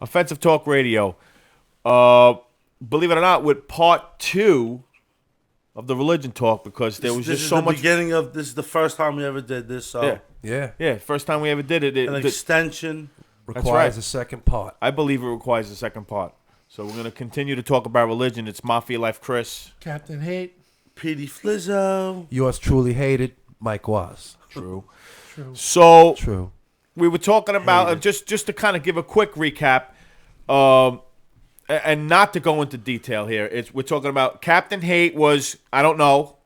Offensive Talk Radio. Believe it or not, with part 2 of the religion talk, because there was just so much. This is the first time we ever did this. So yeah. First time we ever did it. An extension requires a second part. I believe it requires a second part. So we're gonna continue to talk about religion. It's Mafia Life, Chris, Captain Hate, Petey Flizzo, Yours truly hated, Mike Was. True. So True. we were talking about just to kind of give a quick recap. And not to go into detail here, we're talking about Captain Hate was, I don't know,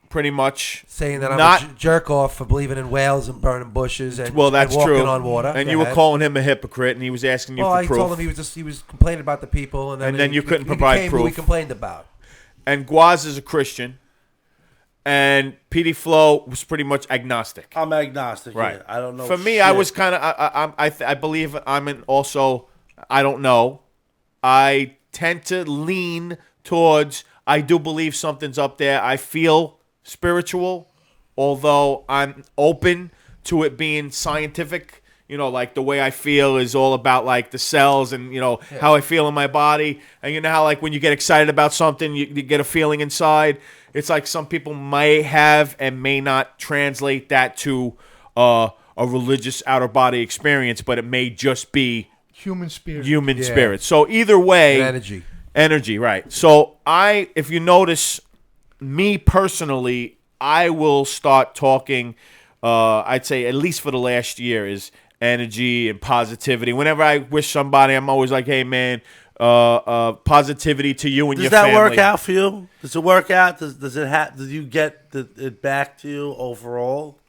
pretty much saying that I'm a jerk off for believing in whales and burning bushes and, that's and walking true. on water. And you were calling him a hypocrite, and he was asking you for proof. Well, I told him he was complaining about the people, and then you couldn't provide proof. Who he complained about. And Guaz is a Christian, and Petey Flo was pretty much agnostic. I'm agnostic, right? Yeah. I don't know. For me, I was kind of I believe I'm in also. I don't know. I tend to lean towards, I do believe something's up there. I feel spiritual, although I'm open to it being scientific. You know, like the way I feel is all about like the cells and, how I feel in my body. And you know how like when you get excited about something, you get a feeling inside. It's like some people may have and may not translate that to a religious outer body experience, but it may just be human spirit. Spirit. So either way, energy, right? So if you notice, me personally, I will start talking. I'd say at least for the last year is energy and positivity. Whenever I wish somebody, I'm always like, "Hey, man, positivity to you and your family." Does that work out for you? Does it work out? Does it have? Do you get it back to you overall?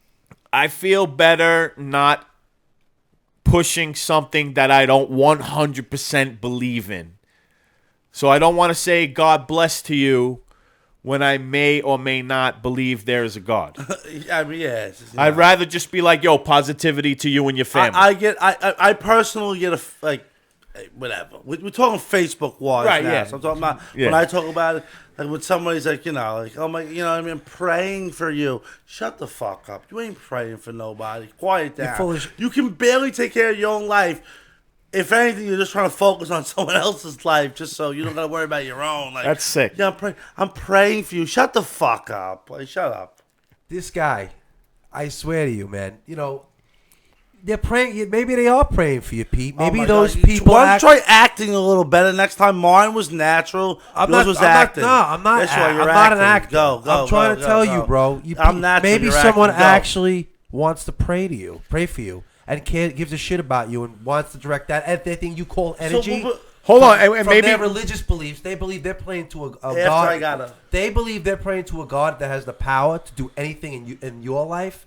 I feel better not pushing something that I don't 100% believe in. So I don't want to say God bless to you when I may or may not believe there is a God. I mean, yeah. I'd rather just be like, yo, positivity to you and your family. I personally get whatever. We're talking Facebook wise right, now. Yeah. So I'm talking about when I talk about it, like when somebody's like, oh my, I'm praying for you. Shut the fuck up. You ain't praying for nobody. Quiet down. You can barely take care of your own life. If anything, you're just trying to focus on someone else's life, just so you don't gotta worry about your own. Like, that's sick. Yeah, I'm praying for you. Shut the fuck up. Like, shut up. This guy, I swear to you, man. They're praying. Maybe they are praying for you, Pete. Maybe those people. Why don't you try acting a little better next time? Mine was natural. Yours was acting. I'm not. That's why I'm not an actor. Go. I'm trying to tell you, bro. I'm natural. Maybe someone actually wants to pray for you, and gives a shit about you and wants to direct that thing you call energy. Hold on, and from maybe their religious beliefs, they believe they're praying to a God. They believe they're praying to a God that has the power to do anything in your life.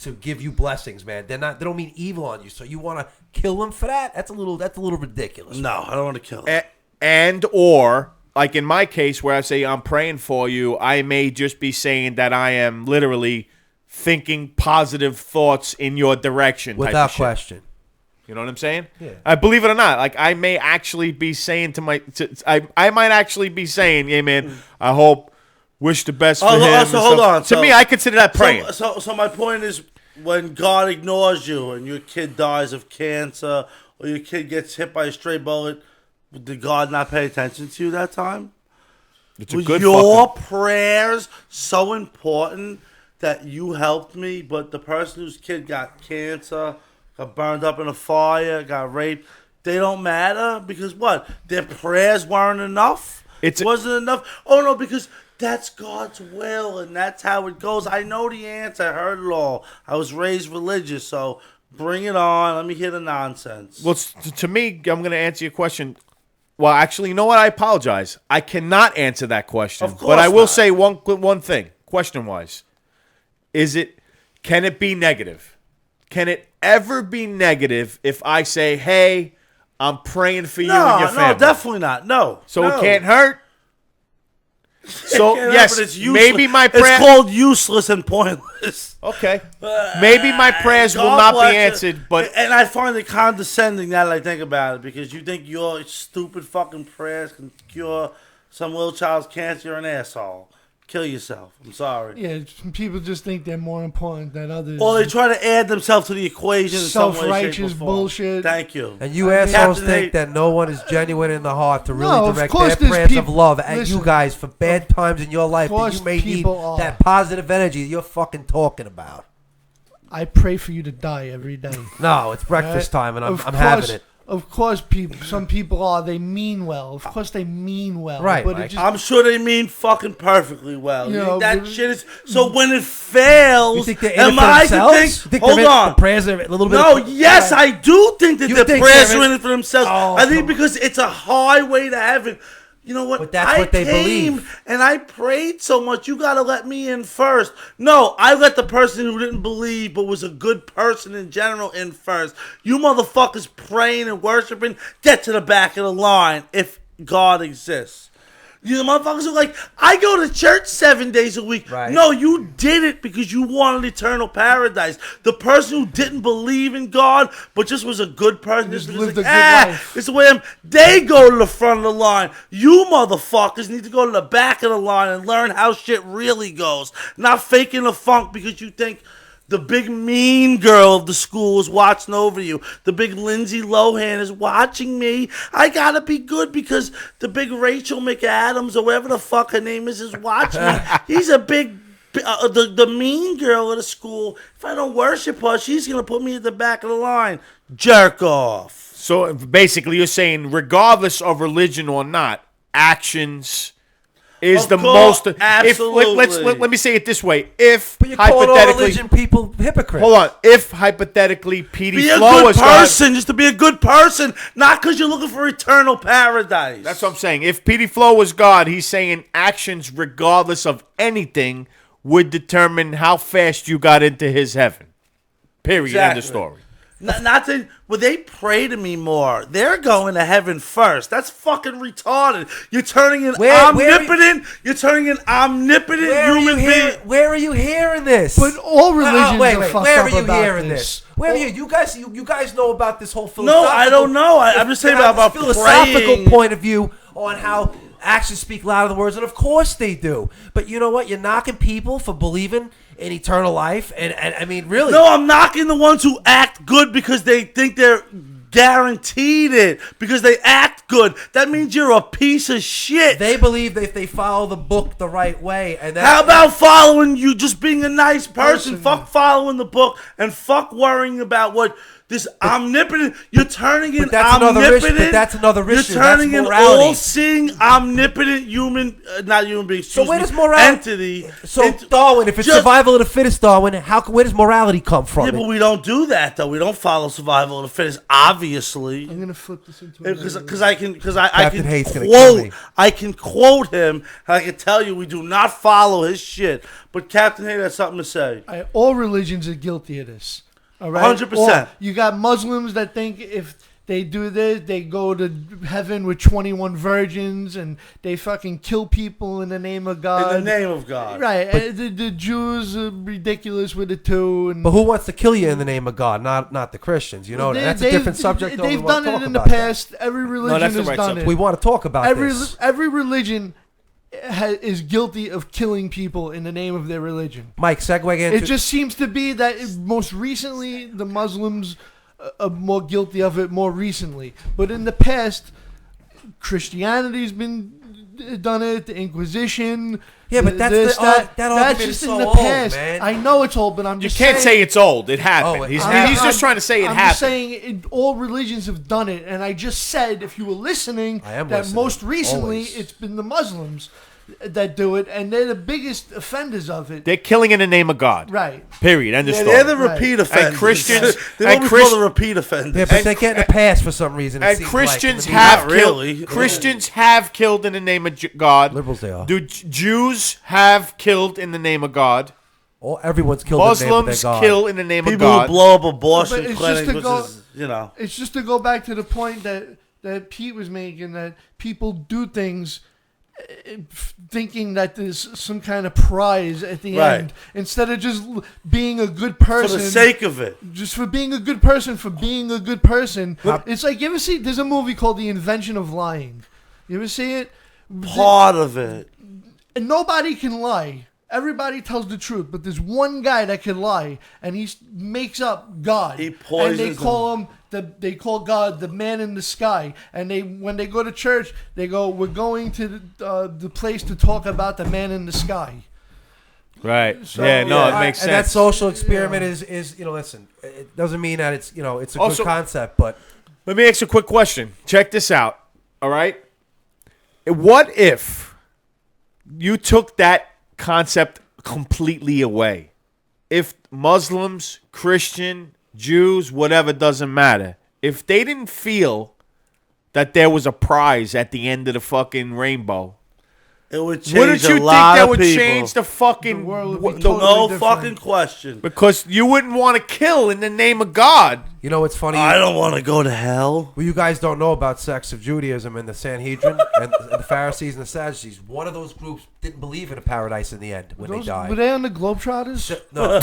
To give you blessings, man. They don't mean evil on you. So you want to kill them for that? That's a little ridiculous. No, I don't want to kill them. Or like in my case where I say I'm praying for you, I may just be saying that I am literally thinking positive thoughts in your direction. Without question. You know what I'm saying? Yeah. I believe it or not, like I may actually be saying I might actually be saying, "Yeah, man, I hope." Wish the best for him. So hold on. To me, I consider that praying. So my point is, when God ignores you and your kid dies of cancer or your kid gets hit by a stray bullet, did God not pay attention to you that time? Was your prayers so important that you helped me, but the person whose kid got cancer, got burned up in a fire, got raped, they don't matter? Because what? Their prayers weren't enough? It wasn't enough? Oh, no, because that's God's will, and that's how it goes. I know the answer. I heard it all. I was raised religious, so bring it on. Let me hear the nonsense. Well, to me, I'm going to answer your question. Well, actually, you know what? I apologize. I cannot answer that question. Of course but I will not. say one thing, question-wise. Can it be negative? Can it ever be negative if I say, hey, I'm praying for you and your family? No, definitely not. No. So it can't hurt? So yes, it's maybe my prayer. It's called useless and pointless. Okay, maybe my prayers will not be answered, and I find it condescending now that I think about it, because you think your stupid fucking prayers can cure some little child's cancer. You're an asshole. kill yourself. I'm sorry. Yeah, people just think they're more important than others. Or they try to add themselves to the equation in some way, shape, or Self-righteous form. bullshit. Thank you. And you assholes Captain think Hate- that no one is genuine in the heart to really No, of direct course their there's prayers of peop- love at listen, you guys for bad times in your life that course you may need people are. that positive energy that you're fucking talking about. I pray for you to die every day. No, it's breakfast time and I'm Of having course- it. Of course, some people are. They mean well. Of course, they mean well. Right, But Mike. it just, I'm sure they mean fucking perfectly well. You know, that but- shit is so when it fails. You think they're in am it for I to themselves? think? You think Hold they're in- on. the prayers are a little bit. No, yes, I do think that You the think prayers they're are in- in it for themselves. Oh, I think come because it's a highway to heaven. You know what? But that's what they came believe. and I prayed so much. You got to let me in first. No, I let the person who didn't believe but was a good person in general in first. You motherfuckers praying and worshiping, get to the back of the line if God exists. You motherfuckers are like, I go to church 7 days a week. Right. No, you did it because you wanted eternal paradise. The person who didn't believe in God, but just was a good person, Just was lived like, a good life. it's the way they go to the front of the line. You motherfuckers need to go to the back of the line and learn how shit really goes. Not faking the funk because you think the big mean girl of the school is watching over you. The big Lindsay Lohan is watching me. I gotta be good because the big Rachel McAdams or whatever the fuck her name is watching me. He's a big, the mean girl of the school. If I don't worship her, she's gonna put me at the back of the line. Jerk off. So basically, you're saying, regardless of religion or not, actions is Of the course, most. absolutely. Let me say it this way: if But you're calling all hypothetically, religion people hypocrites. hold on, if hypothetically Petey Be a Flo good was God, person, just to be a good person, not because you're looking for eternal paradise. that's what I'm saying. If Petey Flo was God, he's saying actions, regardless of anything, would determine how fast you got into his heaven. Period. End of Exactly. story. Not to, well, they pray to me more. They're going to heaven first. That's fucking retarded. You're turning an Where omnipotent. You're turning an omnipotent human being. Where are you hearing this? but all religions are fucked Where up are you about hearing this. this? Where are you? You guys know about this whole No, philosophical. I don't know. I'm just saying about philosophical praying. point of view on how actions speak louder than words, and of course they do. But you know what? You're knocking people for believing in eternal life, and I mean, really. No, I'm knocking the ones who act good because they think they're guaranteed it because they act good. That means you're a piece of shit. They believe that if they follow the book the right way, and that's, How about following you, just being a nice person? Person. Fuck following the book and fuck worrying about what this omnipotent. You're turning in that's another omnipotent. issue, but that's another issue. You're turning That's in morality. all-seeing, omnipotent human, not human being. So excuse where me, does morality? entity? So into- Darwin, if it's just- survival of the fittest, Darwin, where does morality come from? Yeah, but we don't do that though. We don't follow survival of the fittest, obviously. I'm gonna flip this into a Because I can Captain Hate's gonna kill me. I can quote him and I can tell you we do not follow his shit. But Captain Hate has something to say. all religions are guilty of this. All right, 100%. You got Muslims that think if they do this, they go to heaven with 21 virgins, and they fucking kill people in the name of God. In the name of God. Right, and the Jews are ridiculous with it too. And But who wants to kill you in the name of God? Not the Christians. You know, that's a different subject. though. We They've wanna done talk it in the about that. past. Every religion that's the has right done subject. it. We want to talk about Every this. every religion is guilty of killing people in the name of their religion. Mike, segue into It just seems to be that most recently the Muslims are more guilty of it more recently. But in the past, Christianity's been done it, the Inquisition. Yeah, but that's this, the- that, that that's argument just is in so the old, past. man. I know it's old, but I'm You just can't saying, say it's old. It happened. Oh, he's I'm just trying to say it I'm happened. just saying all religions have done it, and I just said if you were listening, I am that listening, most recently always. it's been the Muslims that do it, and they're the biggest offenders of it. They're killing in the name of God. Right. Period. End of Yeah, story. they're the Right. repeat offenders. Christians- they're and what we call the repeat offenders. yeah, but they're getting a pass for some reason. it And seems Christians like. have Not really. killed. Christians have killed in the name of God. Liberals they are. Do Jews have killed in the name of God? Everyone's killed in the name of Muslims their God. kill in the name of People who God. blow up But abortion it's just clinics, to which go- is, you know. It's just to go back to the point that Pete was making, that people do things thinking that there's some kind of prize at the Right. end, instead of just being a good For person. the sake of it. Just for being a good person, It's like, you ever see, there's a movie called The Invention of Lying. You ever see it? Part of it. and nobody can lie. Everybody tells the truth, but there's one guy that can lie, and he makes up God. He poisons and they call him they call God the man in the sky. And when they go to church, they go, "We're going to the place to talk about the man in the sky." Right. So, it makes sense. And that social experiment is listen, it doesn't mean that it's it's a Also, good concept, but let me ask you a quick question. Check this out. All right. What if you took that concept completely away? If Muslims, Christian, Jews, whatever, doesn't matter. If they didn't feel that there was a prize at the end of the fucking rainbow, it would change wouldn't you a think lot that of would people. change the fucking The world would be the- totally No different. fucking question. because you wouldn't want to kill in the name of God. you know what's funny? I don't want to go to hell. Well, you guys don't know about sects of Judaism and the Sanhedrin and the Pharisees and the Sadducees. One of those groups didn't believe in a paradise in the end when they Were died. they on the Globetrotters? No.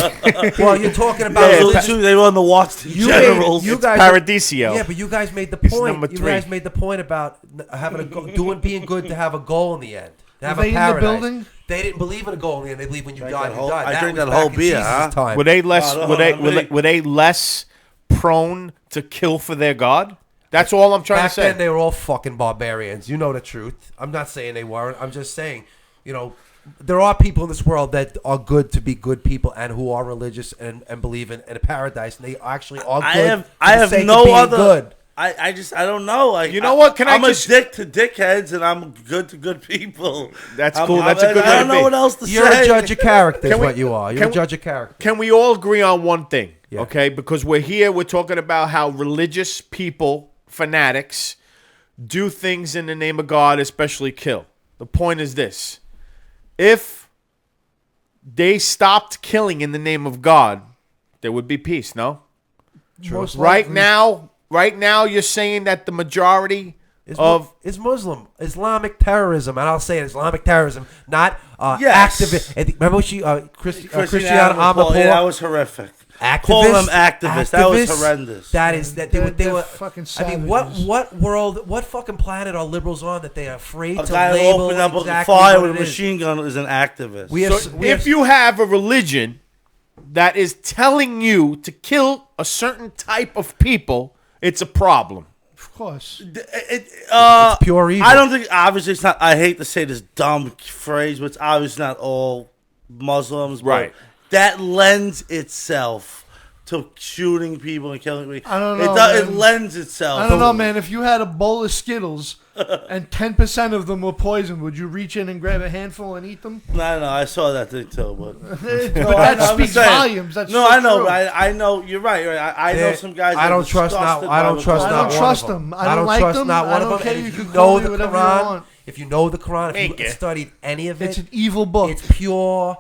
Well, you're talking about Yeah, religion. They were on the Washington You Generals. you It's guys Paradiso. Yeah, but you guys made the It's point. number You 3. guys made the point about having being good to have a goal in the end. To have Were they a in the paradise. building? They didn't believe in a goal in the end. They believe when you Drink die, that you whole- die. I drink was that whole back in beer, Jesus' huh? time. Were they less? No, were they? not Were they, me. were they less prone to kill for their God? That's all I'm trying Back to say. then, they were all fucking barbarians. You know the truth. I'm not saying they weren't. I'm just saying, there are people in this world that are good to be good people and who are religious and believe in a paradise, and they actually are good. I have no other. Good. I don't know. Like, You know what? I'm a dick to dickheads, and I'm good to good people. That's cool. That's a good way I to don't know be. what else to You're say. a judge of character, is Can we- what you are. You're can a judge of character. Can we all agree on one thing? Yeah. Okay, because we're here. We're talking about how religious people, fanatics, do things in the name of God, especially kill. The point is this: if they stopped killing in the name of God, there would be peace. No. Most Right likely. now, you're saying that the majority Is Muslim Islamic terrorism, and I'll say it, Islamic terrorism, not Yes. activist. Remember what Christiana Christiana Amanpour? yeah, that was horrific. Activists, Calling them activists. That was horrendous. That is that they They're were fucking I mean, savages. what fucking planet are liberals on that they are afraid A to guy who label opened up exactly a fire what with a it is? machine gun is an activist. We have, So we if have, you have a religion that is telling you to kill a certain type of people, it's a problem. Of course. it's pure evil. I don't think, obviously, it's not, I hate to say this dumb phrase, but it's obviously not all Muslims. But Right. that lends itself to shooting people and killing people. I don't know, It man. lends itself. I don't know, man. If you had a bowl of Skittles and 10% of them were poisoned, would you reach in and grab a handful and eat them? No, I saw that thing too, but But I that know, I'm speaks saying- volumes. That's no, so I know, true. but I know you're right. I know Yeah, some guys. I that don't are trust not. disgusted I by don't the trust I not don't one trust of them. them. I don't like trust them. not I one don't of them. care. And You if can you call know me the whatever you Quran, want. if you know the Quran, if Make you it. studied any of It's it, an evil book. it's pure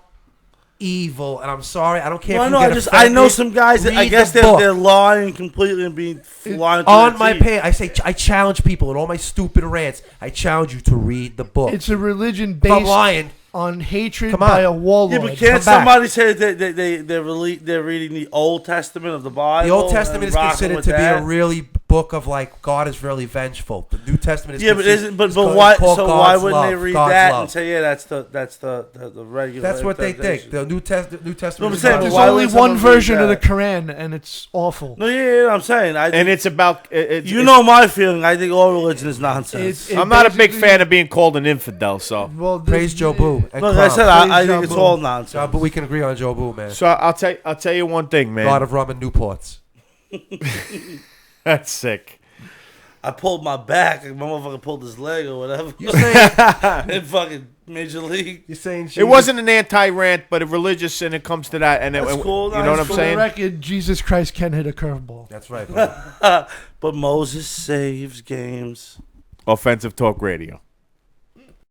evil. And I'm sorry, I don't care. Well, if no, you I get just offended. I know some guys that I Read guess the they're book. lying completely and being lying to On their my teeth. page, I say I challenge people in all my stupid rants. I challenge you to read the book. It's a religion If I'm based lying, on hatred Come on. by a warlord. Yeah, but can't Come back. somebody say that they're reading the Old Testament of the Bible? the Old and Testament is rocking considered with to be that? a really book of like God is really vengeful. The New Testament is Yeah, but considered- isn't but is why? called So God's why wouldn't love, they read God's that love. and say, yeah, that's the regular? That's what they think. interpretation? The New Testament. No, I'm is saying, God's There's why love. only would one someone read version of the that? Quran, and it's awful. No, yeah, I'm saying. And it's about. It's, You know my feeling. I think all religion is nonsense. It I'm not a big basically- fan of being called an infidel, so. Well, Praise Joe Boo. And Look, I Crump. said I think it's Praise all Jabu. nonsense. But we can agree on Joe Boo, man. So I'll tell you one thing, man. God of rum and Newports. That's sick. I pulled my back. My motherfucker pulled his leg or whatever. You're saying, In fucking Major League. you're saying It wasn't an anti-rant, but a religious, and it comes to that. And That's cool. You know what I'm That's For the saying? record, Jesus Christ can hit a curveball. That's right. Bro. But Moses saves games. Offensive Talk Radio.